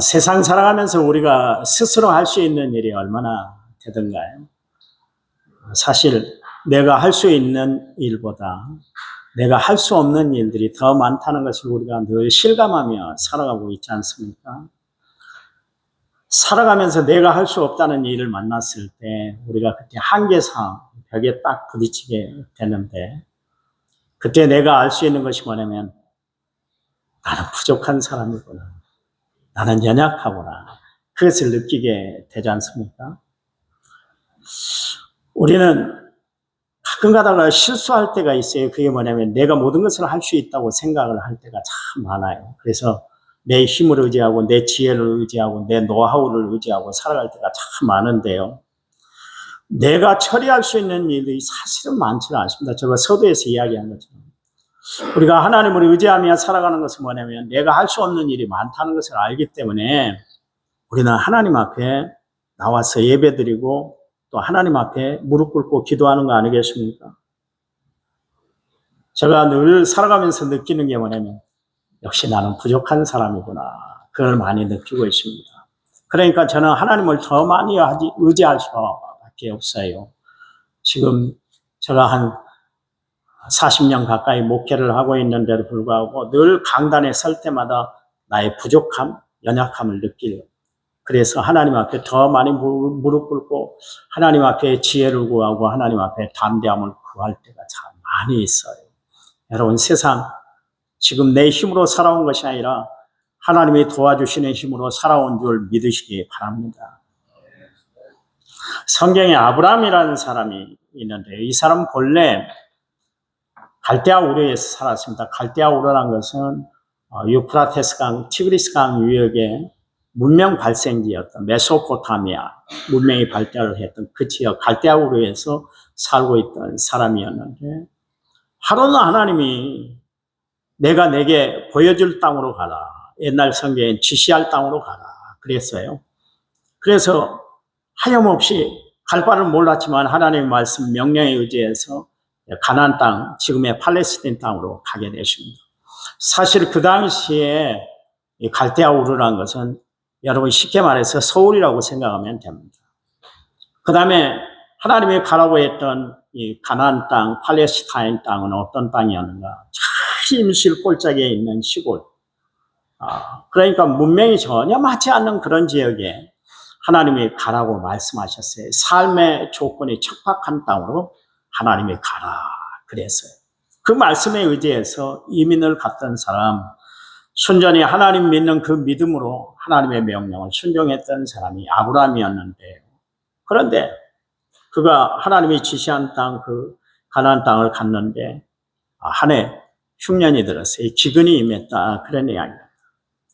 세상 살아가면서 우리가 스스로 할 수 있는 일이 얼마나 되던가요? 사실 내가 할 수 있는 일보다 내가 할 수 없는 일들이 더 많다는 것을 우리가 늘 실감하며 살아가고 있지 않습니까? 살아가면서 내가 할 수 없다는 일을 만났을 때 우리가 그때 한계상 벽에 딱 부딪히게 되는데, 그때 내가 알 수 있는 것이 뭐냐면 나는 부족한 사람이구나, 나는 연약하구나, 그것을 느끼게 되지 않습니까? 우리는 가끔 가다가 실수할 때가 있어요. 그게 뭐냐면 내가 모든 것을 할 수 있다고 생각을 할 때가 참 많아요. 그래서 내 힘을 의지하고 내 지혜를 의지하고 내 노하우를 의지하고 살아갈 때가 참 많은데요, 내가 처리할 수 있는 일들이 사실은 많지는 않습니다. 제가 서두에서 이야기한 것처럼 우리가 하나님을 의지하며 살아가는 것은 뭐냐면 내가 할 수 없는 일이 많다는 것을 알기 때문에 우리는 하나님 앞에 나와서 예배드리고 또 하나님 앞에 무릎 꿇고 기도하는 거 아니겠습니까? 제가 늘 살아가면서 느끼는 게 뭐냐면 역시 나는 부족한 사람이구나, 그걸 많이 느끼고 있습니다. 그러니까 저는 하나님을 더 많이 의지할 수밖에 없어요. 지금 제가 한 40년 가까이 목회를 하고 있는데도 불구하고 늘 강단에 설 때마다 나의 부족함, 연약함을 느끼려, 그래서 하나님 앞에 더 많이 무릎 꿇고 하나님 앞에 지혜를 구하고 하나님 앞에 담대함을 구할 때가 참 많이 있어요. 여러분, 세상 지금 내 힘으로 살아온 것이 아니라 하나님이 도와주시는 힘으로 살아온 줄 믿으시기 바랍니다. 성경에 아브라함이라는 사람이 있는데, 이 사람은 본래 갈대아 우르에서 살았습니다. 갈대아 우르라는 것은 유프라테스 강, 티그리스 강 유역에 문명 발생지였던 메소포타미아 문명이 발달을 했던 그 지역 갈대아 우르에서 살고 있던 사람이었는데, 하루는 하나님이 내가 내게 보여줄 땅으로 가라, 옛날 성경엔 지시할 땅으로 가라 그랬어요. 그래서 하염없이 갈 바를 몰랐지만 하나님의 말씀 명령에 의지해서 가나안 땅, 지금의 팔레스틴 땅으로 가게 되십니다. 사실 그 당시에 갈대아 우르라는 것은 여러분 쉽게 말해서 서울이라고 생각하면 됩니다. 그 다음에 하나님이 가라고 했던 이 가나안 땅, 팔레스타인 땅은 어떤 땅이었는가? 임실 골짜기에 있는 시골. 그러니까 문명이 전혀 맞지 않는 그런 지역에 하나님이 가라고 말씀하셨어요. 삶의 조건이 척박한 땅으로 하나님이 가라 그랬어요. 그 말씀에 의지해서 이민을 갔던 사람, 순전히 하나님 믿는 그 믿음으로 하나님의 명령을 순종했던 사람이 아브라함이었는데, 그런데 그가 하나님이 지시한 땅, 그 가나안 땅을 갔는데 한 해 흉년이 들었어요. 기근이 임했다, 그런 이야기입니다.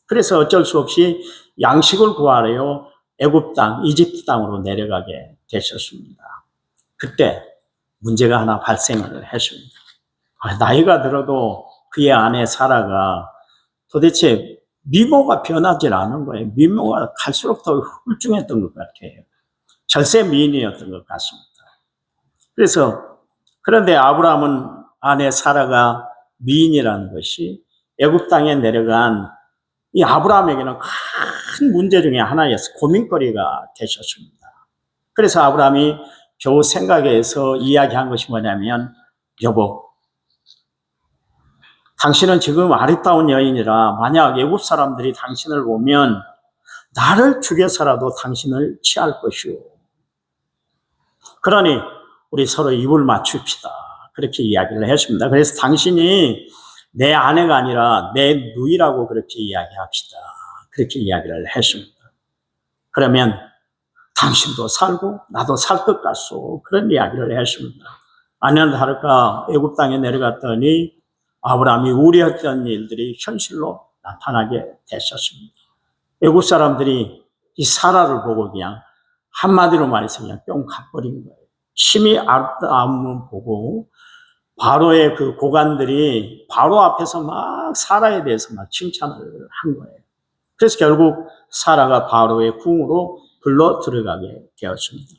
그래서 어쩔 수 없이 양식을 구하려 애굽 땅, 이집트 땅으로 내려가게 되셨습니다. 그때 문제가 하나 발생을 했습니다. 나이가 들어도 그의 아내 사라가 도대체 미모가 변하지 않은 거예요. 미모가 갈수록 더 훌륭했던 것 같아요. 절세 미인이었던 것 같습니다. 그래서 그런데 아브라함은 아내 사라가 미인이라는 것이 애굽 땅에 내려간 이 아브라함에게는 큰 문제 중에 하나였어요. 고민거리가 되셨습니다. 그래서 아브라함이 겨우 생각해서 이야기한 것이 뭐냐면, 여보, 당신은 지금 아리따운 여인이라 만약 애굽 사람들이 당신을 보면 나를 죽여서라도 당신을 취할 것이오. 그러니 우리 서로 입을 맞춥시다, 그렇게 이야기를 했습니다. 그래서 당신이 내 아내가 아니라 내 누이라고 그렇게 이야기합시다, 그렇게 이야기를 했습니다. 그러면 당신도 살고 나도 살 것 같소, 그런 이야기를 했습니다. 아니나 다를까 애굽 땅에 내려갔더니 아브라함이 우려했던 일들이 현실로 나타나게 됐었습니다. 애굽 사람들이 이 사라를 보고 그냥 한마디로 말해서 그냥 뿅 가버린 거예요. 심히 아름다움을 보고 바로의 그 고관들이 바로 앞에서 막 사라에 대해서 막 칭찬을 한 거예요. 그래서 결국 사라가 바로의 궁으로 불러 들어가게 되었습니다.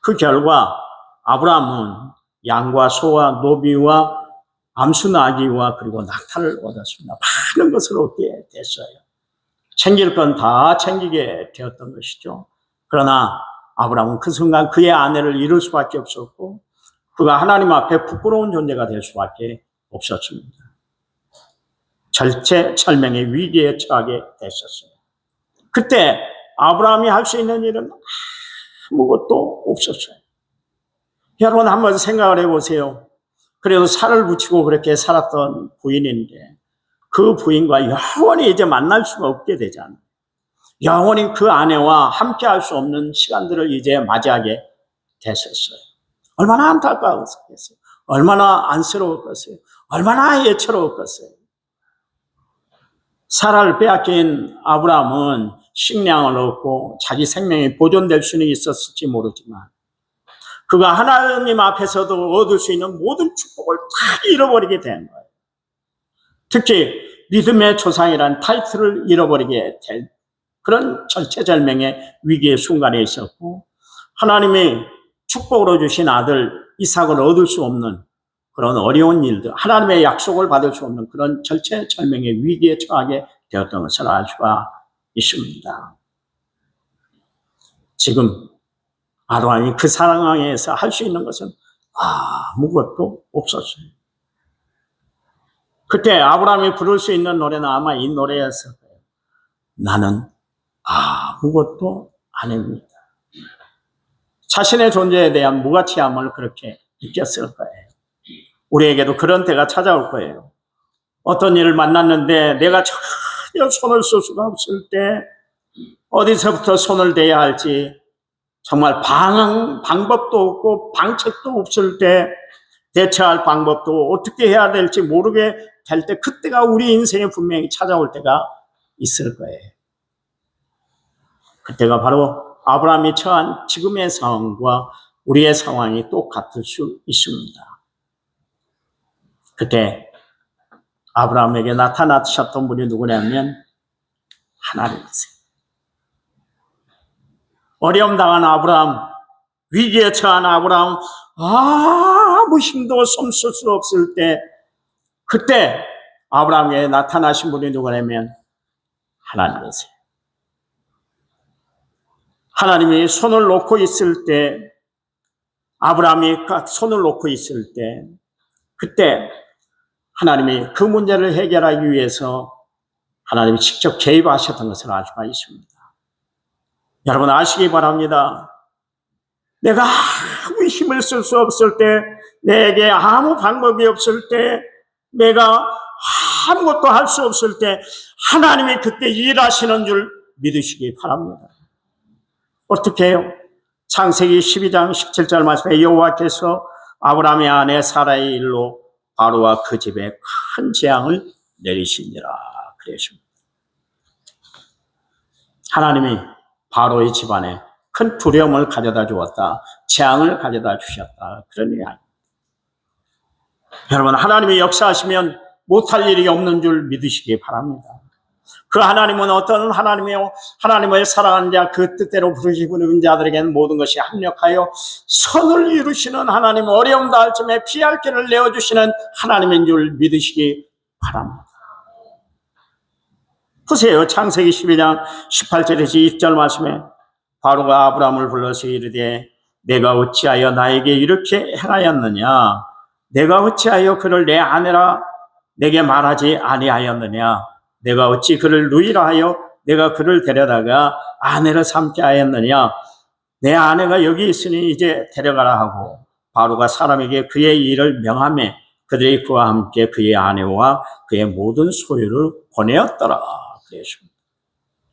그 결과 아브라함은 양과 소와 노비와 암수 나귀와 그리고 낙타를 얻었습니다. 많은 것을 얻게 됐어요. 챙길 건 다 챙기게 되었던 것이죠. 그러나 아브라함은 그 순간 그의 아내를 잃을 수밖에 없었고 그가 하나님 앞에 부끄러운 존재가 될 수밖에 없었습니다. 절체절명의 위기에 처하게 됐었어요. 그때 아브라함이 할 수 있는 일은 아무것도 없었어요. 여러분 한번 생각을 해보세요. 그래도 살을 붙이고 그렇게 살았던 부인인데 그 부인과 영원히 이제 만날 수가 없게 되잖아요. 영원히 그 아내와 함께 할 수 없는 시간들을 이제 맞이하게 됐었어요. 얼마나 안타까웠겠어요. 얼마나 안쓰러웠겠어요. 얼마나 예처로웠겠어요. 사라를 빼앗긴 아브라함은 식량을 얻고 자기 생명이 보존될 수는 있었을지 모르지만 그가 하나님 앞에서도 얻을 수 있는 모든 축복을 다 잃어버리게 된 거예요. 특히 믿음의 조상이란 타이틀을 잃어버리게 된 그런 절체절명의 위기의 순간에 있었고 하나님이 축복으로 주신 아들 이삭을 얻을 수 없는 그런 어려운 일들, 하나님의 약속을 받을 수 없는 그런 절체절명의 위기에 처하게 되었던 것을 알 수가 있습니다. 지금 아브라함이 그 상황에서 할 수 있는 것은 아무것도 없었어요. 그때 아브라함이 부를 수 있는 노래는 아마 이 노래였을 거예요. 나는 아무것도 아닙니다. 자신의 존재에 대한 무가치함을 그렇게 느꼈을 거예요. 우리에게도 그런 때가 찾아올 거예요. 어떤 일을 만났는데 내가 전혀 손을 쓸 수가 없을 때 어디서부터 손을 대야 할지 정말 방법도 없고 방책도 없을 때 대처할 방법도 어떻게 해야 될지 모르게 될 때 그때가 우리 인생에 분명히 찾아올 때가 있을 거예요. 그때가 바로 아브라함이 처한 지금의 상황과 우리의 상황이 똑같을 수 있습니다. 그때 아브라함에게 나타나셨던 분이 누구냐면 하나님이세요. 어려움 당한 아브라함, 위기에 처한 아브라함, 아무 힘도 솜쓸 수 없을 때 그때 아브라함에게 나타나신 분이 누구냐면 하나님이세요. 하나님이 손을 놓고 있을 때 아브라함이 손을 놓고 있을 때 그때 하나님이 그 문제를 해결하기 위해서 하나님이 직접 개입하셨던 것을 알 수가 있습니다. 여러분 아시기 바랍니다. 내가 아무 힘을 쓸 수 없을 때, 내게 아무 방법이 없을 때, 내가 아무것도 할 수 없을 때 하나님이 그때 일하시는 줄 믿으시기 바랍니다. 어떻게 해요? 창세기 12장 17절 말씀에 여호와께서 아브라함의 아내 사라의 일로 바로와 그 집에 큰 재앙을 내리시니라 그러십니다. 하나님이 바로의 집안에 큰 두려움을 가져다 주었다. 재앙을 가져다 주셨다. 그런 이야기. 여러분 하나님이 역사하시면 못할 일이 없는 줄 믿으시기 바랍니다. 그 하나님은 어떤 하나님이요? 하나님을 사랑하는 자, 그 뜻대로 부르시는 자들에게는 모든 것이 합력하여 선을 이루시는 하나님, 어려움 당할 쯤에 피할 길을 내어주시는 하나님인 줄 믿으시기 바랍니다. 보세요. 창세기 12장 18절에서 20절 말씀에 바로가 아브라함을 불러서 이르되 내가 어찌하여 나에게 이렇게 행하였느냐? 내가 어찌하여 그를 내 아내라 내게 말하지 아니하였느냐? 내가 어찌 그를 누이라 하여 내가 그를 데려다가 아내를 삼게 하였느냐? 내 아내가 여기 있으니 이제 데려가라 하고 바로가 사람에게 그의 일을 명하며 그들이 그와 함께 그의 아내와 그의 모든 소유를 보내었더라. 그랬습니다.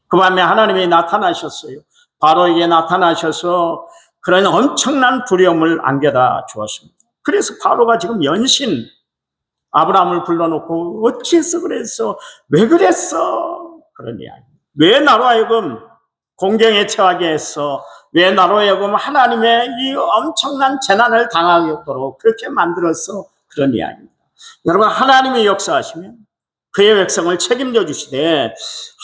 그 밤에 하나님이 나타나셨어요. 바로에게 나타나셔서 그런 엄청난 두려움을 안겨다 주었습니다. 그래서 바로가 지금 연신 아브라함을 불러놓고 어찌해서 그랬어? 왜 그랬어? 그런 이야기. 왜 나로 하여금 공경에 처하게 했어? 왜 나로 하여금 하나님의 이 엄청난 재난을 당하도록 그렇게 만들었어? 그런 이야기입니다. 여러분 하나님이 역사하시면 그의 백성을 책임져 주시되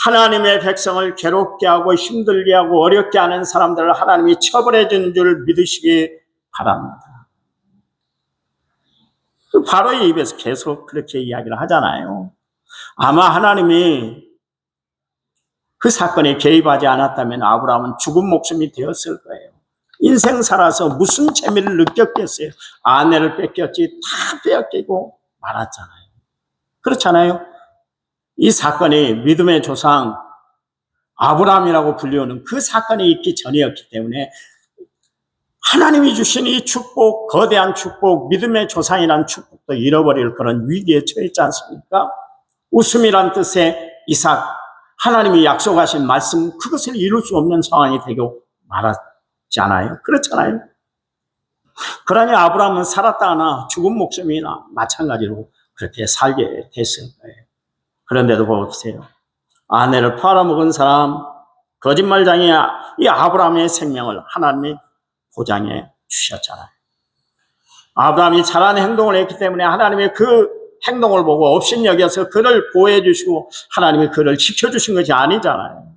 하나님의 백성을 괴롭게 하고 힘들게 하고 어렵게 하는 사람들을 하나님이 처벌해 주는 줄 믿으시기 바랍니다. 바로의 입에서 계속 그렇게 이야기를 하잖아요. 아마 하나님이 그 사건에 개입하지 않았다면 아브라함은 죽은 목숨이 되었을 거예요. 인생 살아서 무슨 재미를 느꼈겠어요? 아내를 뺏겼지 다 빼앗기고 말았잖아요. 그렇잖아요. 이 사건이 믿음의 조상 아브라함이라고 불리우는 그 사건이 있기 전이었기 때문에 하나님이 주신 이 축복, 거대한 축복, 믿음의 조상이라는 축복도 잃어버릴 그런 위기에 처했지 않습니까? 웃음이란 뜻의 이삭, 하나님이 약속하신 말씀, 그것을 이룰 수 없는 상황이 되고 말았잖아요. 그렇잖아요. 그러니 아브라함은 살았다 하나 죽은 목숨이나 마찬가지로 그렇게 살게 됐을 거예요. 그런데도 보세요. 아내를 팔아먹은 사람, 거짓말장이 이 아브라함의 생명을 하나님이 보장해 주셨잖아요. 아브라함이 잘한 행동을 했기 때문에 하나님의 그 행동을 보고 업신여겨서 그를 보호해 주시고 하나님이 그를 지켜주신 것이 아니잖아요.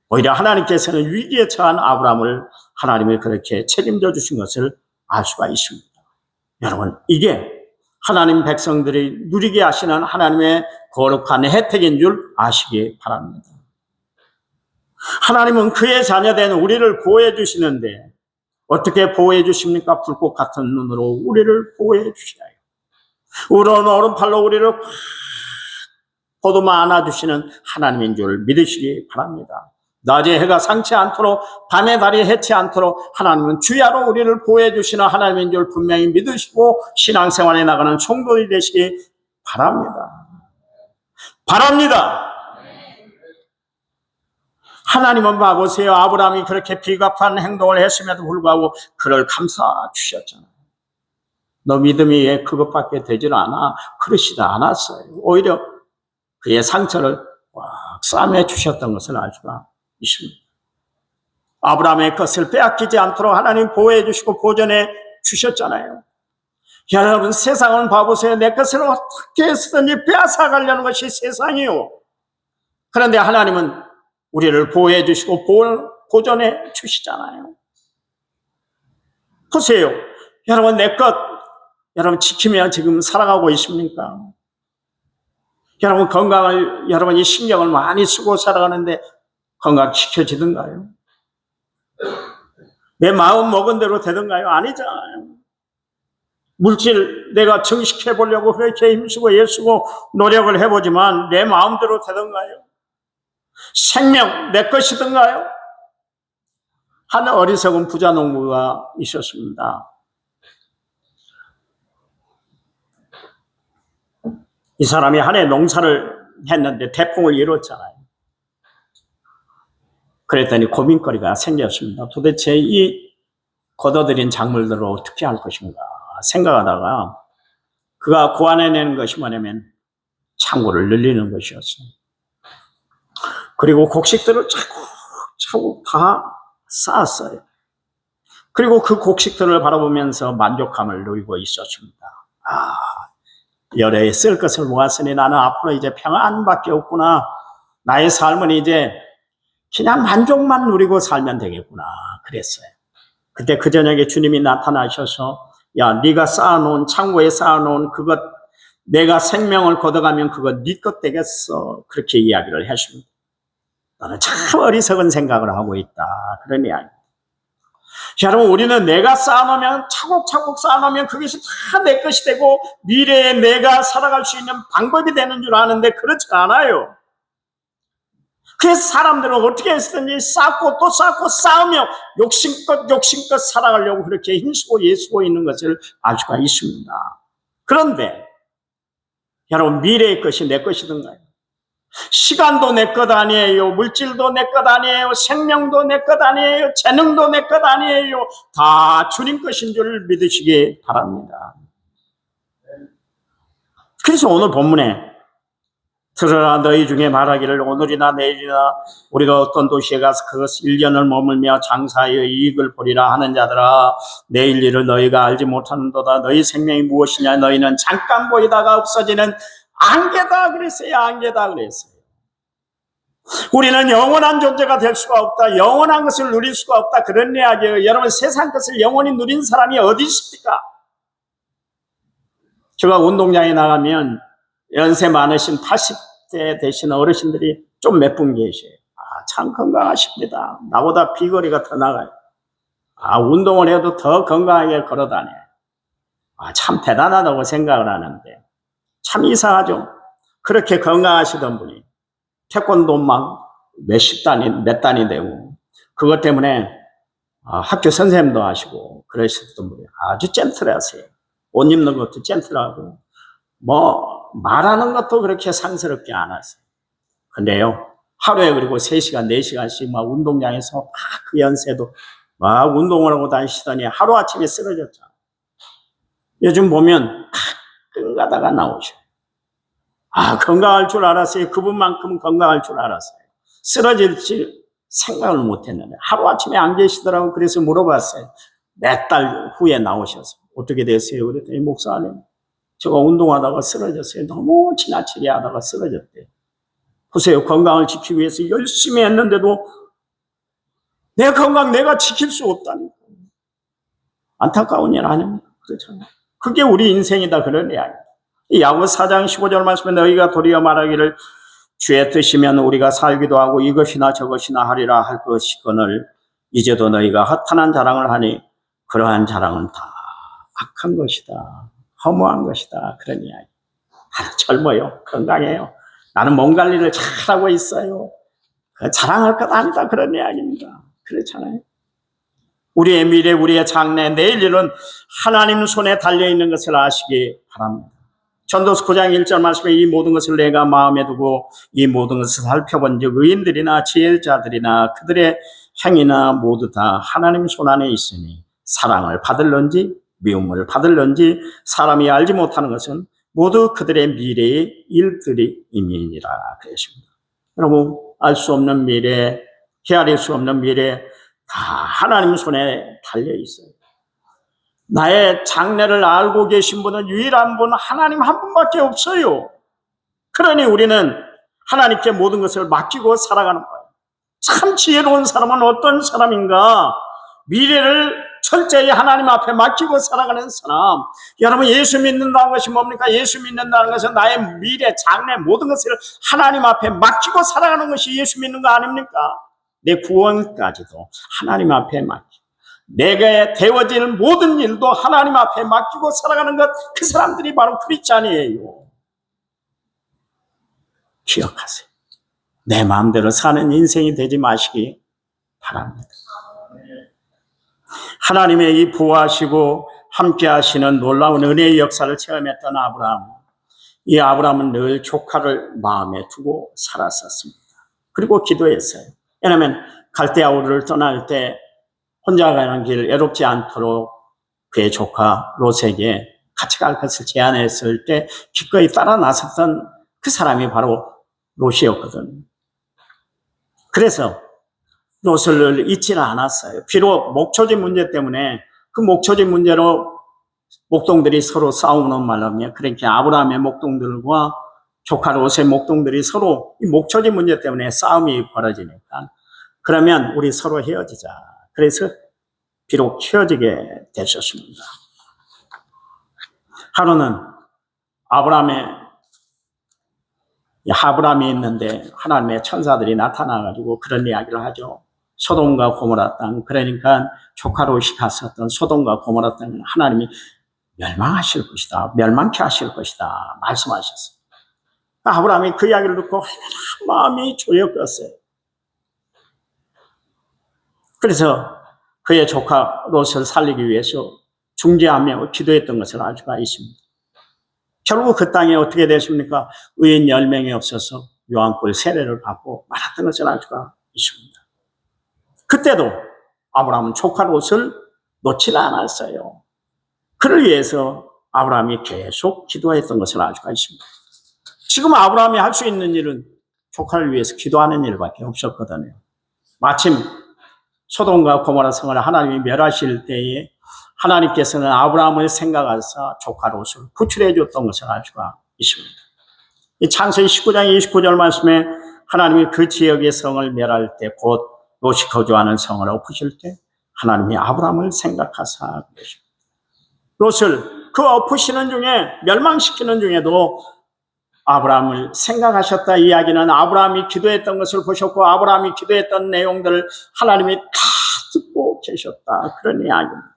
오히려 하나님께서는 위기에 처한 아브라함을 하나님이 그렇게 책임져 주신 것을 알 수가 있습니다. 여러분, 이게 하나님 백성들이 누리게 하시는 하나님의 거룩한 혜택인 줄 아시기 바랍니다. 하나님은 그의 자녀된 우리를 보호해 주시는데 어떻게 보호해 주십니까? 불꽃 같은 눈으로 우리를 보호해 주시나요? 우러운 오른팔로 우리를 확 보도만 안아주시는 하나님인 줄 믿으시기 바랍니다. 낮에 해가 상치 않도록 밤에 달이 해치 않도록 하나님은 주야로 우리를 보호해 주시는 하나님인 줄 분명히 믿으시고 신앙생활에 나가는 성도들이 되시기 바랍니다. 바랍니다. 하나님은 봐보세요. 아브라함이 그렇게 비겁한 행동을 했음에도 불구하고 그를 감싸 주셨잖아요. 너 믿음이 왜 그것밖에 되질 않아? 그러시지 않았어요. 오히려 그의 상처를 꽉 싸매 주셨던 것을 알 수가 있습니다. 아브라함의 것을 빼앗기지 않도록 하나님 보호해 주시고 보존해 주셨잖아요. 여러분, 세상은 봐보세요. 내 것을 어떻게 해서든지 빼앗아 가려는 것이 세상이요. 그런데 하나님은 우리를 보호해 주시고 보존해 주시잖아요. 보세요. 여러분, 내 것 여러분 지키며 지금 살아가고 있습니까? 여러분 건강을, 여러분이 신경을 많이 쓰고 살아가는데 건강 지켜지던가요? 내 마음 먹은 대로 되던가요? 아니잖아요. 물질 내가 정식해 보려고 그렇게 힘쓰고 애쓰고 노력을 해보지만 내 마음대로 되던가요? 생명 내 것이던가요? 한 어리석은 부자 농부가 있었습니다. 이 사람이 한 해 농사를 했는데 태풍을 이뤘잖아요. 그랬더니 고민거리가 생겼습니다. 도대체 이 걷어들인 작물들을 어떻게 할 것인가 생각하다가 그가 고안해낸 것이 뭐냐면 창고를 늘리는 것이었어요. 그리고 곡식들을 차곡차곡 다 쌓았어요. 그리고 그 곡식들을 바라보면서 만족감을 누리고 있었습니다. 열에 쓸 것을 모았으니 나는 앞으로 이제 평안밖에 없구나. 나의 삶은 이제 그냥 만족만 누리고 살면 되겠구나. 그랬어요. 그때 그 저녁에 주님이 나타나셔서 야, 네가 쌓아놓은 창고에 쌓아놓은 그것 내가 생명을 걷어가면 그거 네 것 되겠어. 그렇게 이야기를 하십니다. 너는 참 어리석은 생각을 하고 있다. 그런 이야기. 여러분, 우리는 내가 쌓아놓으면 차곡차곡 쌓아놓으면 그것이 다 내 것이 되고 미래에 내가 살아갈 수 있는 방법이 되는 줄 아는데 그렇지 않아요. 그래서 사람들은 어떻게 했든지 쌓고 또 쌓고 쌓으며 욕심껏 살아가려고 그렇게 힘쓰고 애쓰고 있는 것을 알 수가 있습니다. 그런데 여러분, 미래의 것이 내 것이던가요? 시간도 내 것 아니에요. 물질도 내 것 아니에요. 생명도 내 것 아니에요. 재능도 내 것 아니에요. 다 주님 것인 줄 믿으시기 바랍니다. 그래서 오늘 본문에 들으라 너희 중에 말하기를 오늘이나 내일이나 우리가 어떤 도시에 가서 그것 1년을 머물며 장사하여 이익을 보리라 하는 자들아, 내일 일을 너희가 알지 못하는도다. 너희 생명이 무엇이냐? 너희는 잠깐 보이다가 없어지는 안개다 그랬어요. 안개다 그랬어요. 우리는 영원한 존재가 될 수가 없다. 영원한 것을 누릴 수가 없다. 그런 이야기예요. 여러분, 세상 것을 영원히 누린 사람이 어디 있습니까? 제가 운동장에 나가면 연세 많으신 80대 되시는 어르신들이 좀 몇 분 계셔요. 참 건강하십니다. 나보다 비거리가 더 나가요. 운동을 해도 더 건강하게 걸어다녀요. 참 대단하다고 생각을 하는데 참 이상하죠. 그렇게 건강하시던 분이 태권도 막 몇 단이 되고 그것 때문에 학교 선생님도 하시고 그러셨던 분이 아주 젠틀하세요. 옷 입는 것도 젠틀하고 뭐 말하는 것도 그렇게 상스럽게 안 하세요. 근데요 하루에 그리고 3시간 4시간씩 막 운동장에서 막 그 연세도 막 운동을 하고 다니시더니 하루아침에 쓰러졌죠. 요즘 보면 가끔 가다가 나오셔요. 건강할 줄 알았어요. 그분만큼 건강할 줄 알았어요. 쓰러질지 생각을 못했는데 하루아침에 안 계시더라고. 그래서 물어봤어요. 몇 달 후에 나오셔서 어떻게 됐어요? 그랬더니 목사님 제가 운동하다가 쓰러졌어요. 너무 지나치게 하다가 쓰러졌대요. 보세요. 건강을 지키기 위해서 열심히 했는데도 내 건강 내가 지킬 수 없다니까. 안타까운 일 아닙니까? 그렇잖아요. 그게 우리 인생이다 그런 이야기입니다. 이 야고보서 4장 15절 말씀에 너희가 도리어 말하기를 주의 뜻이면 우리가 살기도 하고 이것이나 저것이나 하리라 할 것이거늘 이제도 너희가 허탄한 자랑을 하니 그러한 자랑은 다 악한 것이다. 허무한 것이다. 그런 이야기. 젊어요. 건강해요. 나는 몸 관리를 잘하고 있어요. 자랑할 것 아니다. 그런 이야기입니다. 그렇잖아요. 우리의 미래, 우리의 장래, 내일 일은 하나님 손에 달려있는 것을 아시기 바랍니다. 전도서 9장 1절 말씀에 이 모든 것을 내가 마음에 두고 이 모든 것을 살펴본 즉 의인들이나 지혜자들이나 그들의 행위나 모두 다 하나님 손 안에 있으니 사랑을 받을런지 미움을 받을런지 사람이 알지 못하는 것은 모두 그들의 미래의 일들이니라 그랬습니다. 여러분 알 수 없는 미래, 헤아릴 수 없는 미래 다 하나님 손에 달려 있어요. 나의 장래를 알고 계신 분은 유일한 분 하나님 한 분밖에 없어요. 그러니 우리는 하나님께 모든 것을 맡기고 살아가는 거예요. 참 지혜로운 사람은 어떤 사람인가? 미래를 철저히 하나님 앞에 맡기고 살아가는 사람. 여러분 예수 믿는다는 것이 뭡니까? 예수 믿는다는 것은 나의 미래, 장래 모든 것을 하나님 앞에 맡기고 살아가는 것이 예수 믿는 거 아닙니까? 내 구원까지도 하나님 앞에 맡기고 내게 되어질 모든 일도 하나님 앞에 맡기고 살아가는 것, 그 사람들이 바로 크리스찬이에요. 기억하세요. 내 마음대로 사는 인생이 되지 마시기 바랍니다. 하나님의 이 부하시고 함께 하시는 놀라운 은혜의 역사를 체험했던 아브라함. 이 아브라함은 늘 조카를 마음에 두고 살았었습니다. 그리고 기도했어요. 왜냐하면 갈대아 우르를 떠날 때 혼자 가는 길 외롭지 않도록 그의 조카 롯에게 같이 갈 것을 제안했을 때 기꺼이 따라 나섰던 그 사람이 바로 롯이었거든요. 그래서 롯을 잊지는 않았어요. 비록 목초지 문제 때문에 그 목초지 문제로 목동들이 서로 싸우는 말이며 그러니까 아브라함의 목동들과 조카 롯의 목동들이 서로 이 목초지 문제 때문에 싸움이 벌어지니까 그러면 우리 서로 헤어지자. 그래서 비록 헤어지게 되셨습니다. 하루는 아브라함이 있는데 하나님의 천사들이 나타나가지고 그런 이야기를 하죠. 소돔과 고모라 땅, 그러니까 조카 롯이 갔었던 소돔과 고모라 땅은 하나님이 멸망하실 것이다. 멸망케 하실 것이다. 말씀하셨어요. 아브라함이 그 이야기를 듣고 마음이 조여겼어요. 그래서 그의 조카 롯을 살리기 위해서 중재하며 기도했던 것을 알 수가 있습니다. 결국 그 땅에 어떻게 됐습니까? 의인 10명이 없어서 요한불 세례를 받고 말았던 것을 알 수가 있습니다. 그때도 아브라함은 조카 롯을 놓지 않았어요. 그를 위해서 아브라함이 계속 기도했던 것을 알 수가 있습니다. 지금 아브라함이 할 수 있는 일은 조카를 위해서 기도하는 일밖에 없었거든요. 마침 소돔과 고모라 성을 하나님이 멸하실 때에 하나님께서는 아브라함을 생각하사 조카 롯을 구출해 줬던 것을 알 수가 있습니다. 이 창세기 19장 29절 말씀에 하나님이 그 지역의 성을 멸할 때 곧 롯이 거주하는 성을 엎으실 때 하나님이 아브라함을 생각하사 그러십니다. 롯을 그 엎으시는 중에 멸망시키는 중에도 아브라함을 생각하셨다 이야기는 아브라함이 기도했던 것을 보셨고 아브라함이 기도했던 내용들을 하나님이 다 듣고 계셨다. 그런 이야기입니다.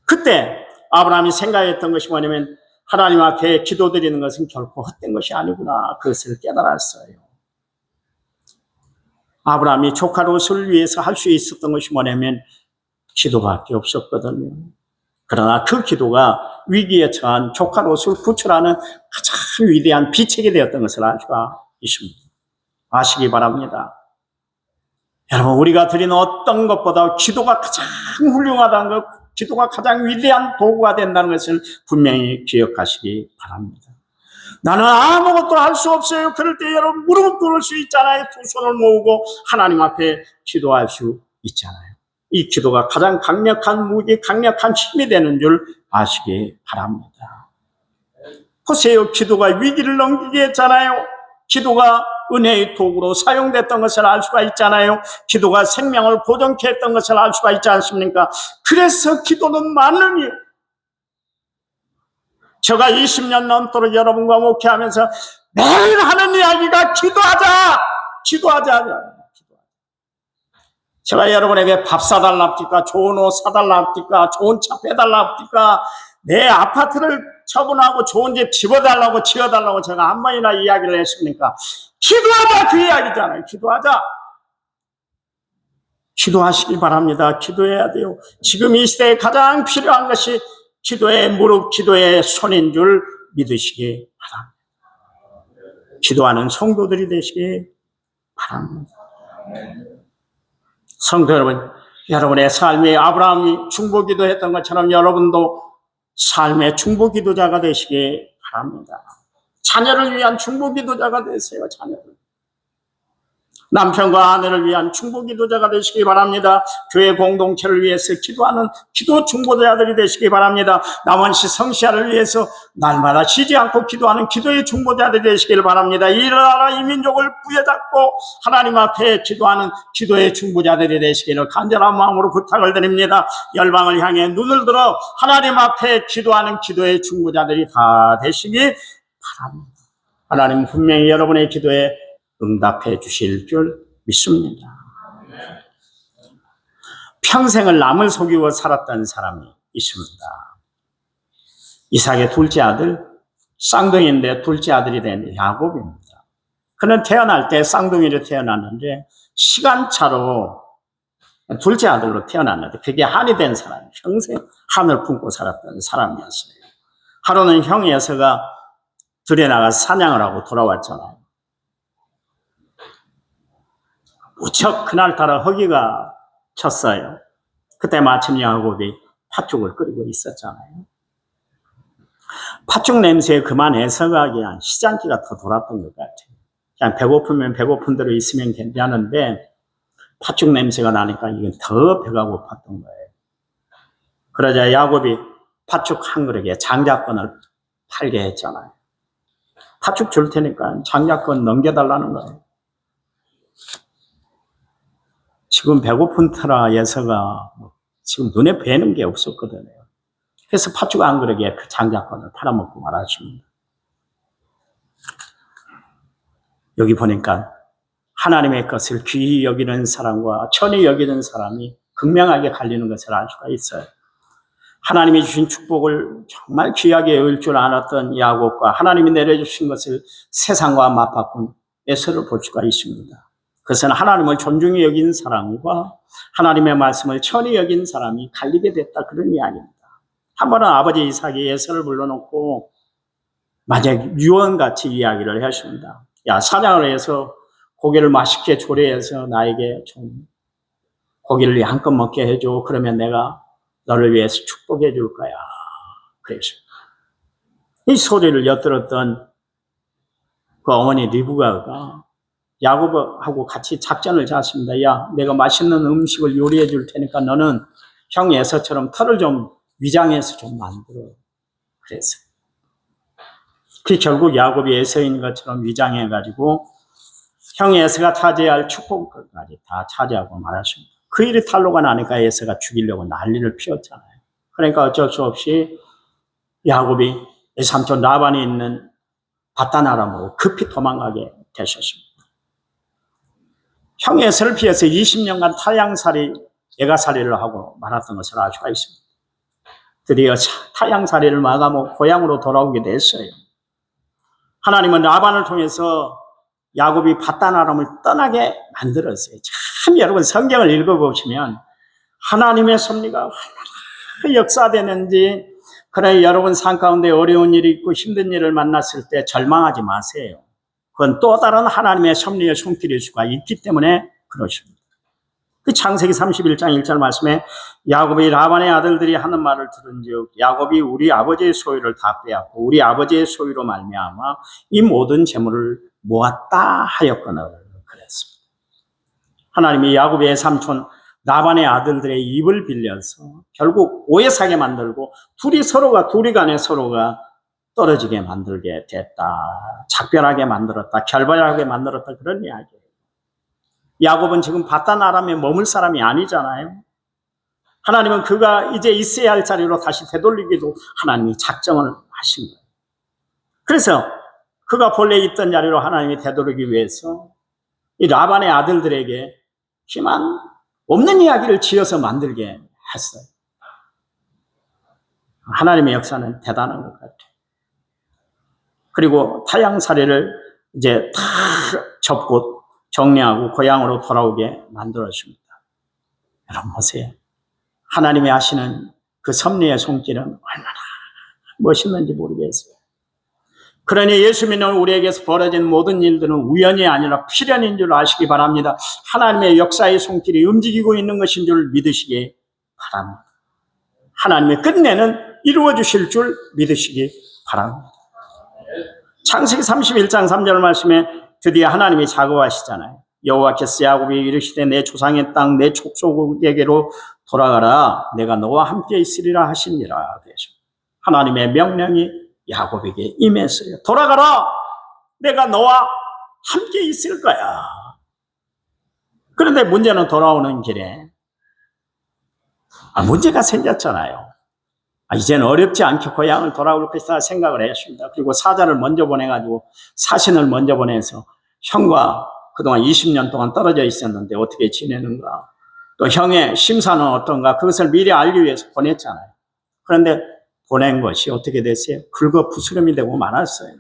그때 아브라함이 생각했던 것이 뭐냐면 하나님 앞에 기도드리는 것은 결코 헛된 것이 아니구나. 그것을 깨달았어요. 아브라함이 조카 롯을 위해서 할 수 있었던 것이 뭐냐면 기도밖에 없었거든요. 그러나 그 기도가 위기에 처한 조카 롯을 구출하는 가장 위대한 비책이 되었던 것을 알 수가 있습니다. 아시기 바랍니다. 여러분, 우리가 드리는 어떤 것보다 기도가 가장 훌륭하다는 것, 기도가 가장 위대한 도구가 된다는 것을 분명히 기억하시기 바랍니다. 나는 아무것도 할 수 없어요. 그럴 때 여러분 무릎 꿇을 수 있잖아요. 두 손을 모으고 하나님 앞에 기도할 수 있잖아요. 이 기도가 가장 강력한 무기, 강력한 힘이 되는 줄 아시기 바랍니다. 보세요. 기도가 위기를 넘기게 했잖아요. 기도가 은혜의 도구로 사용됐던 것을 알 수가 있잖아요. 기도가 생명을 보존케 했던 것을 알 수가 있지 않습니까? 그래서 기도는 만능이에요. 제가 20년 넘도록 여러분과 목회하면서 매일 하는 이야기가 기도하자! 기도하자! 제가 여러분에게 밥 사달랍니까? 좋은 옷 사달랍니까? 좋은 차 빼달랍니까? 내 아파트를 처분하고 좋은 집 집어달라고 지어달라고 제가 한 번이나 이야기를 했습니까? 기도하자! 그 이야기잖아요. 기도하자! 기도하시기 바랍니다. 기도해야 돼요. 지금 이 시대에 가장 필요한 것이 기도의 무릎, 기도의 손인 줄 믿으시기 바랍니다. 기도하는 성도들이 되시기 바랍니다. 성도 여러분, 여러분의 삶이 아브라함이 중보기도 했던 것처럼 여러분도 삶의 중보기도자가 되시기 바랍니다. 자녀를 위한 중보기도자가 되세요. 자녀를. 남편과 아내를 위한 중보기도자가 되시기 바랍니다. 교회 공동체를 위해서 기도하는 기도 중보자들이 되시기 바랍니다. 남원시 성시아를 위해서 날마다 쉬지 않고 기도하는 기도의 중보자들이 되시길 바랍니다. 이 나라 이 민족을 부여잡고 하나님 앞에 기도하는 기도의 중보자들이 되시기를 간절한 마음으로 부탁을 드립니다. 열방을 향해 눈을 들어 하나님 앞에 기도하는 기도의 중보자들이 다 되시기 바랍니다. 하나님 분명히 여러분의 기도에 응답해 주실 줄 믿습니다. 평생을 남을 속이고 살았던 사람이 있습니다. 이삭의 둘째 아들, 쌍둥이인데 둘째 아들이 된 야곱입니다. 그는 태어날 때 쌍둥이로 태어났는데 시간차로 둘째 아들로 태어났는데 그게 한이 된 사람, 평생 한을 품고 살았던 사람이었어요. 하루는 형 에서가 들에 나가 사냥을 하고 돌아왔잖아요. 무척 그날따라 허기가 쳤어요. 그때 마침 야곱이 팥죽을 끓이고 있었잖아요. 팥죽 냄새에 그만 에서가 그냥 시장기가 더 돌았던 것 같아요. 그냥 배고프면 배고픈 대로 있으면 괜찮은데 팥죽 냄새가 나니까 이건 더 배가 고팠던 거예요. 그러자 야곱이 팥죽 한 그릇에 장자권을 팔게 했잖아요. 팥죽 줄 테니까 장자권 넘겨달라는 거예요. 지금 배고픈 터라 예서가 지금 눈에 뵈는 게 없었거든요. 그래서 팥죽 한 그릇에 그 장자권을 팔아먹고 말았습니다. 여기 보니까 하나님의 것을 귀히 여기는 사람과 천히 여기는 사람이 극명하게 갈리는 것을 알 수가 있어요. 하나님이 주신 축복을 정말 귀하게 여길 줄 알았던 야곱과 하나님이 내려주신 것을 세상과 맞바꾼 에서를 볼 수가 있습니다. 그것은 하나님을 존중히 여긴 사람과 하나님의 말씀을 천히 여긴 사람이 갈리게 됐다, 그런 이야기입니다. 한 번은 아버지 이삭이 에서를 불러놓고 만약 유언같이 이야기를 했습니다. 야, 사냥을 해서 고기를 맛있게 조리해서 나에게 좀 고기를 양껏 먹게 해줘. 그러면 내가 너를 위해서 축복해 줄 거야. 그랬습니다. 이 소리를 엿들었던 그 어머니 리브가가 야곱하고 같이 작전을 짰습니다. 야, 내가 맛있는 음식을 요리해 줄 테니까 너는 형 에서처럼 털을 좀 위장해서 좀 만들어. 그래서 그 결국 야곱이 에서인 것처럼 위장해가지고 형 에서가 차지할 축복까지 다 차지하고 말았습니다. 그 일이 탄로가 나니까 에서가 죽이려고 난리를 피웠잖아요. 그러니까 어쩔 수 없이 야곱이 삼촌 라반이 있는 바단 아람으로 급히 도망가게 되셨습니다. 형의 애서를 피해서 20년간 타양살이, 애가살이를 하고 말았던 것을 알 수가 있습니다. 드디어 타양살이를 마감하고 고향으로 돌아오게 됐어요. 하나님은 라반을 통해서 야곱이 바단 아람을 떠나게 만들었어요. 참 여러분 성경을 읽어보시면 하나님의 섭리가 얼마나 역사되는지. 그러나 여러분 삶 가운데 어려운 일이 있고 힘든 일을 만났을 때 절망하지 마세요. 그건 또 다른 하나님의 섭리의 손길일 수가 있기 때문에 그러십니다. 그 창세기 31장 1절 말씀에 야곱이 라반의 아들들이 하는 말을 들은즉 야곱이 우리 아버지의 소유를 다 빼앗고 우리 아버지의 소유로 말미암아 이 모든 재물을 모았다 하였거늘 그랬습니다. 하나님이 야곱의 삼촌 라반의 아들들의 입을 빌려서 결국 오해 사게 만들고 둘이 간에 서로가 떨어지게 만들게 됐다. 작별하게 만들었다. 결별하게 만들었다. 그런 이야기예요. 야곱은 지금 바단 아람에 머물 사람이 아니잖아요. 하나님은 그가 이제 있어야 할 자리로 다시 되돌리기도 하나님이 작정을 하신 거예요. 그래서 그가 본래 있던 자리로 하나님이 되돌리기 위해서 이 라반의 아들들에게 희망 없는 이야기를 지어서 만들게 했어요. 하나님의 역사는 대단한 것 같아요. 그리고 타양살이를 이제 다 접고 정리하고 고향으로 돌아오게 만들어줍니다. 여러분 보세요. 하나님이 하시는 그 섭리의 손길은 얼마나 멋있는지 모르겠어요. 그러니 예수 믿는 우리에게서 벌어진 모든 일들은 우연이 아니라 필연인 줄 아시기 바랍니다. 하나님의 역사의 손길이 움직이고 있는 것인 줄 믿으시기 바랍니다. 하나님의 끝내는 이루어 주실 줄 믿으시기 바랍니다. 창세기 31장 3절 말씀에 드디어 하나님이 작업하시잖아요. 여호와께서 야곱이 이르시되 내 조상의 땅 내 족속에게로 돌아가라 내가 너와 함께 있으리라 하시니라. 하나님의 명령이 야곱에게 임했어요. 돌아가라 내가 너와 함께 있을 거야. 그런데 문제는 돌아오는 길에 문제가 생겼잖아요. 이제는 어렵지 않게 고향을 돌아올 것이다 생각을 했습니다. 그리고 사자를 먼저 보내가지고 사신을 먼저 보내서 형과 그동안 20년 동안 떨어져 있었는데 어떻게 지내는가, 또 형의 심사는 어떤가, 그것을 미리 알기 위해서 보냈잖아요. 그런데 보낸 것이 어떻게 됐어요? 긁어 부스럼이 되고 말았어요.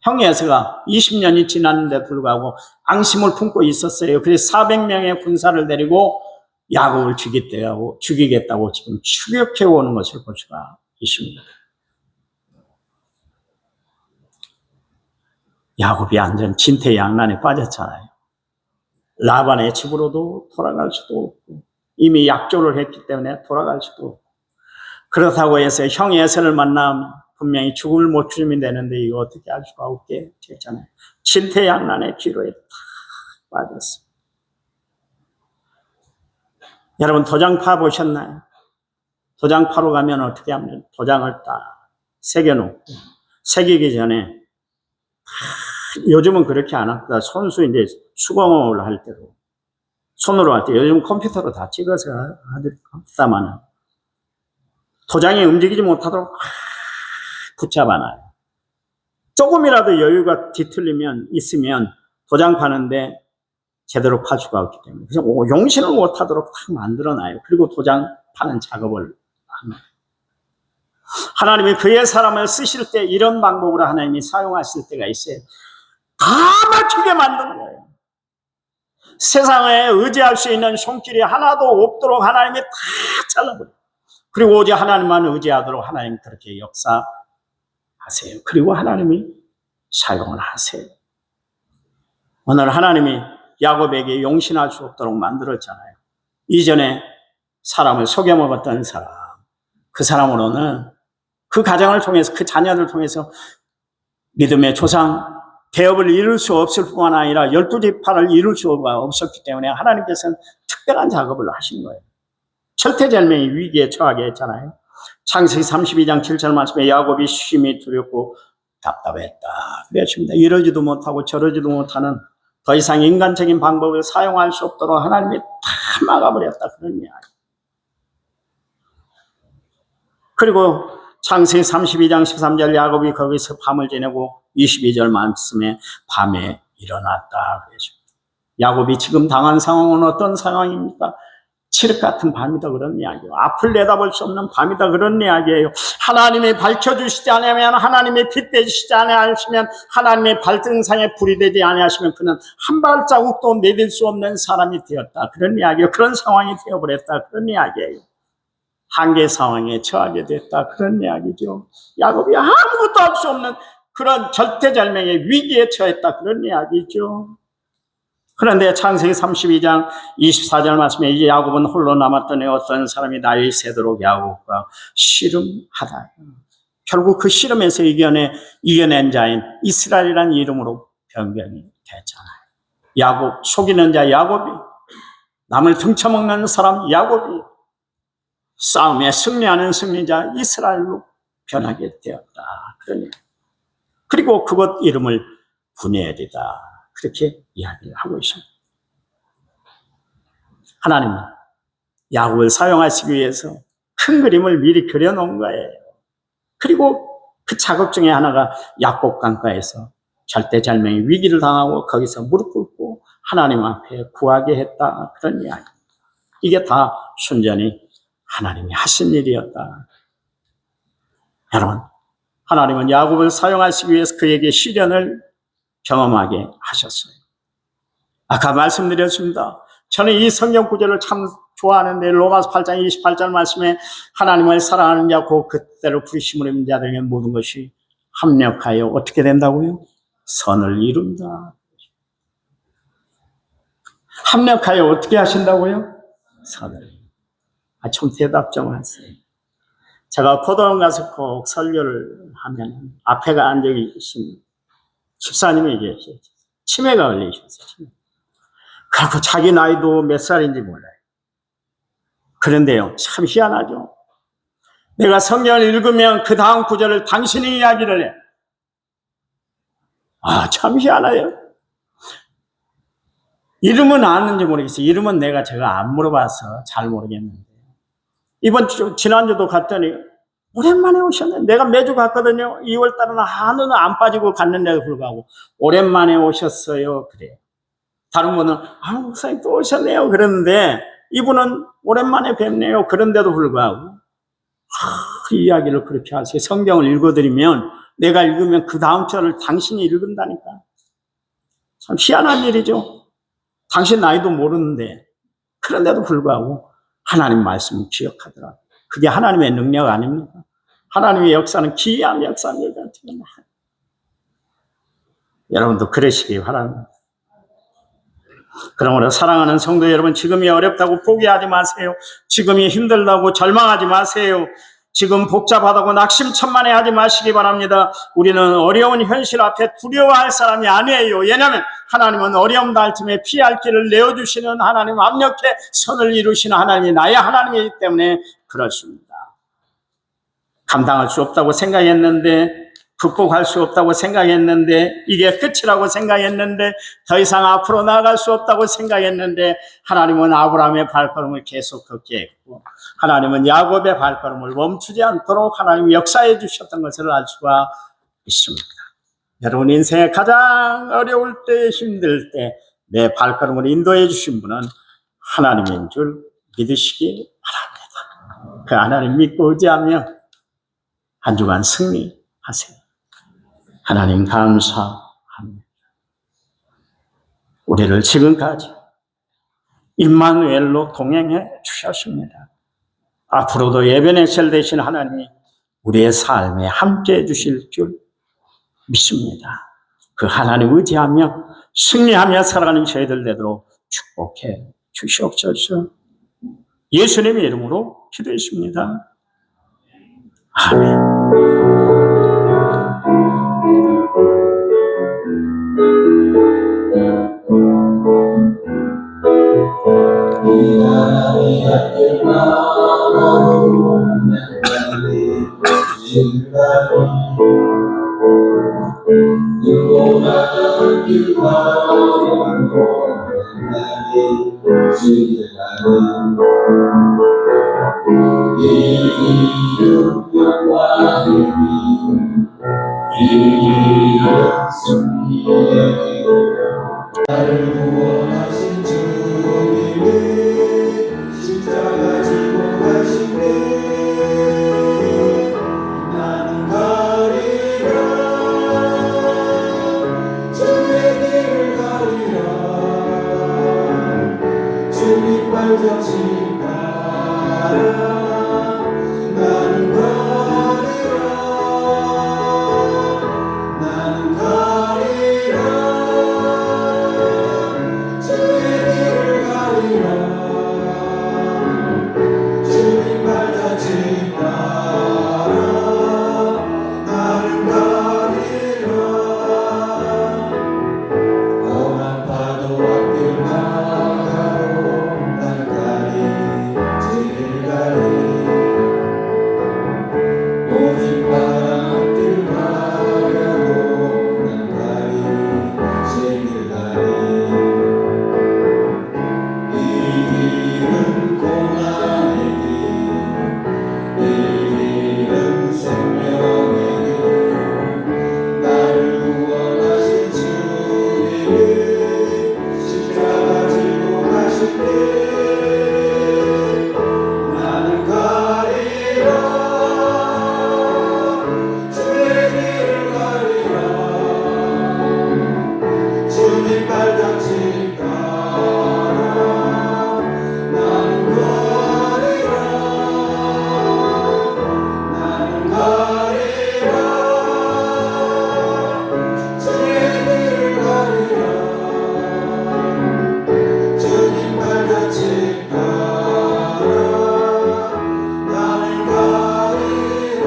형의 에서가 20년이 지났는데 불구하고 앙심을 품고 있었어요. 그래서 400명의 군사를 데리고 야곱을 죽이겠다고 지금 추격해 오는 것을 볼 수가 있습니다. 야곱이 완전 진퇴양난에 빠졌잖아요. 라반의 집으로도 돌아갈 수도 없고 이미 약조를 했기 때문에 돌아갈 수도 없고, 그렇다고 해서 형의 에서를 만나면 분명히 죽을 모춤이 되는데 이거 어떻게 할 수가 없게 됐잖아요. 진퇴양난의 기로에 탁 빠졌어요. 여러분 도장 파 보셨나요? 도장 파러 가면 어떻게 하면 도장을 딱 새겨놓고, 새기기 전에 요즘은 그렇게 안 합니다. 손수 이제 수공업을 할 때도 손으로 할 때, 요즘 컴퓨터로 다 찍어서 합니다만 도장이 움직이지 못하도록 붙잡아놔요. 조금이라도 여유가 뒤틀리면 있으면 도장 파는데 제대로 팔 수가 없기 때문에 그래서 용신을 못하도록 딱 만들어놔요. 그리고 도장 파는 작업을 합니다. 하나님이 그의 사람을 쓰실 때 이런 방법으로 하나님이 사용하실 때가 있어요. 다 맞추게 만드는 거예요. 세상에 의지할 수 있는 손길이 하나도 없도록 하나님이 다 잘라버려요. 그리고 오직 하나님만 의지하도록 하나님 그렇게 역사하세요. 그리고 하나님이 사용을 하세요. 오늘 하나님이 야곱에게 용신할 수 없도록 만들었잖아요. 이전에 사람을 속여먹었던 사람, 그 사람으로는 그 가정을 통해서, 그 자녀를 통해서 믿음의 조상 대업을 이룰 수 없을 뿐만 아니라 12지파를 이룰 수가 없었기 때문에 하나님께서는 특별한 작업을 하신 거예요. 절대절명의 위기에 처하게 했잖아요. 창세기 32장 7절 말씀에 야곱이 심히 두렵고 답답했다 그랬습니다. 이러지도 못하고 저러지도 못하는 더 이상 인간적인 방법을 사용할 수 없도록 하나님이 다 막아버렸다 그런 이야기. 그리고 창세기 32장 13절 야곱이 거기서 밤을 지내고 22절 말씀에 밤에 일어났다 그러죠. 야곱이 지금 당한 상황은 어떤 상황입니까? 칠흑 같은 밤이다 그런 이야기예요. 앞을 내다볼 수 없는 밤이다 그런 이야기예요. 하나님이 밝혀주시지 않으면, 하나님이 빛 되시지 않으시면, 하나님의 발등상에 불이 되지 않으시면 그는 한 발자국도 내딜 수 없는 사람이 되었다 그런 이야기예요. 그런 상황이 되어버렸다 그런 이야기예요. 한계 상황에 처하게 됐다 그런 이야기죠. 야곱이 아무것도 할 수 없는 그런 절대절명의 위기에 처했다 그런 이야기죠. 그런데 창세기 32장 24절 말씀에 이제 야곱은 홀로 남았더니 어떤 사람이 나의 새도록 야곱과 씨름하다. 결국 그 씨름에서 이겨낸 자인 이스라엘이라는 이름으로 변경이 됐잖아요. 야곱, 속이는 자 야곱이, 남을 등쳐먹는 사람 야곱이, 싸움에 승리하는 승리자 이스라엘로 변하게 되었다. 그리고 그것 이름을 분엘이다. 그렇게 이야기를 하고 있습니다. 하나님은 야곱을 사용하시기 위해서 큰 그림을 미리 그려놓은 거예요. 그리고 그 작업 중에 하나가 야곱 강가에서 절대절명의 위기를 당하고 거기서 무릎 꿇고 하나님 앞에 구하게 했다. 그런 이야기. 이게 다 순전히 하나님이 하신 일이었다. 여러분, 하나님은 야곱을 사용하시기 위해서 그에게 시련을 경험하게 하셨어요. 아까 말씀드렸습니다. 저는 이 성경 구절을 참 좋아하는데 로마서 8장 28절 말씀에 하나님을 사랑하는 자고 그때로 부르심을 입은 자들에게 모든 것이 합력하여 어떻게 된다고요? 선을 이룬다. 합력하여 어떻게 하신다고요? 선을. 좀 대답 좀 하세요. 제가 고등학교 가서 꼭 설교를 하면 앞에 앉아 계신 집사님이 계셨어요. 치매가 걸리셨어요. 그리고 자기 나이도 몇 살인지 몰라요. 그런데요, 참 희한하죠. 내가 성경을 읽으면 그 다음 구절을 당신이 이야기를 해. 참 희한해요. 이름은 아는지 모르겠어요. 이름은 제가 안 물어봐서 잘 모르겠는데. 지난주도 갔더니 오랜만에 오셨네. 내가 매주 갔거든요. 2월 달은 하루는 안 빠지고 갔는데도 불구하고 오랜만에 오셨어요. 그래요. 다른 분은 목사님 또 오셨네요. 그러는데 이분은 오랜만에 뵙네요. 그런데도 불구하고 이야기를 그렇게 하세요. 성경을 읽어드리면 내가 읽으면 그 다음 절을 당신이 읽은다니까. 참 희한한 일이죠. 당신 나이도 모르는데 그런데도 불구하고 하나님 말씀을 기억하더라. 그게 하나님의 능력 아닙니까? 하나님의 역사는 기이한 역사입니다. 여러분도 그러시기 바랍니다. 그러므로 사랑하는 성도 여러분, 지금이 어렵다고 포기하지 마세요. 지금이 힘들다고 절망하지 마세요. 지금 복잡하다고 낙심천만해하지 마시기 바랍니다. 우리는 어려운 현실 앞에 두려워할 사람이 아니에요. 왜냐하면 하나님은 어려움 닿을 틈에 피할 길을 내어주시는 하나님, 완벽해 선을 이루시는 하나님이 나의 하나님이기 때문에 그렇습니다. 감당할 수 없다고 생각했는데, 극복할 수 없다고 생각했는데, 이게 끝이라고 생각했는데, 더 이상 앞으로 나아갈 수 없다고 생각했는데, 하나님은 아브라함의 발걸음을 계속 걷게 했고, 하나님은 야곱의 발걸음을 멈추지 않도록 하나님이 역사해 주셨던 것을 알 수가 있습니다. 여러분 인생에 가장 어려울 때, 힘들 때 내 발걸음을 인도해 주신 분은 하나님인 줄 믿으시기 바랍니다. 그 하나님 믿고 의지하며 한 주간 승리하세요. 하나님 감사합니다. 우리를 지금까지 임마누엘로 동행해 주셨습니다. 앞으로도 예배네셀 되신 하나님이 우리의 삶에 함께해 주실 줄 믿습니다. 그 하나님 의지하며 승리하며 살아가는 저희들 되도록 축복해 주시옵소서. 예수님의 이름으로 기도했습니다. 아멘. 이 나를 구원하신 주님이 십자가 지고 가신 길 나는 가리라. 주의 길을 가리라. 주님 발자취 따라 나는 가리라. 나는 가리라. 주의 길을 가리라. 주님 발자취 따라 나는 가리라. 험한 파도 앞길 나가로 나는 가리. 길 가리. 오직 바람 앞길 가려도 나는 가리. 길 가리. 이 길은 고난의 길, 이 길은 생명의 길, 나를 구원하신 주님이 십자가 지고 가신 길 나는 가리라. 주의 길을 가리라. 주님 발자취 따라 나는 가리라. 나는 가리라. 주의 길을 가리라. 주님 발자취 따라 나는 가리라.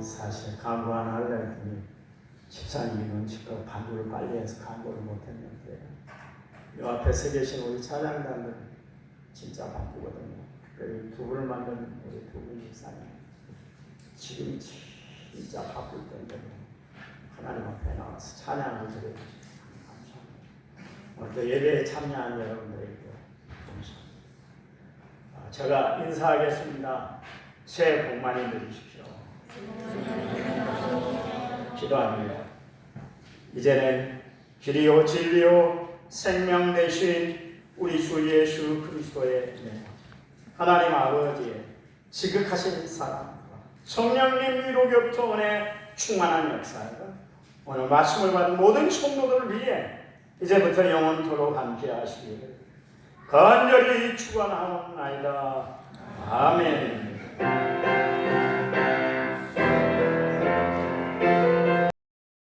사실 간구 하나 하려 했더니 집사님이 눈치껏 반주를 빨리 해서 간구를 못했는데 이 앞에 서 계신 우리 찬양단들 진짜 바쁘거든요. 그리고 두 분을 만든 우리 두 분 집사님 지금 진짜 바쁠 텐데 하나님 앞에 나와서 찬양을 드려주시면 감사합니다. 오늘 또 예배에 참여한 여러분들에게 감사합니다. 제가 인사하겠습니다. 새해 복 많이 누리십시오. 기도합니다. 이제는 길이요 진리요 생명 되신 우리 주 예수 그리스도의 은혜, 하나님 아버지의 지극하신 사랑과 성령님 위로 겹쳐 은혜 충만한 역사가 오늘 말씀을 받은 모든 성도들을 위해 이제부터 영원토록 함께하시기를 간절히 축원하옵나이다. 아멘.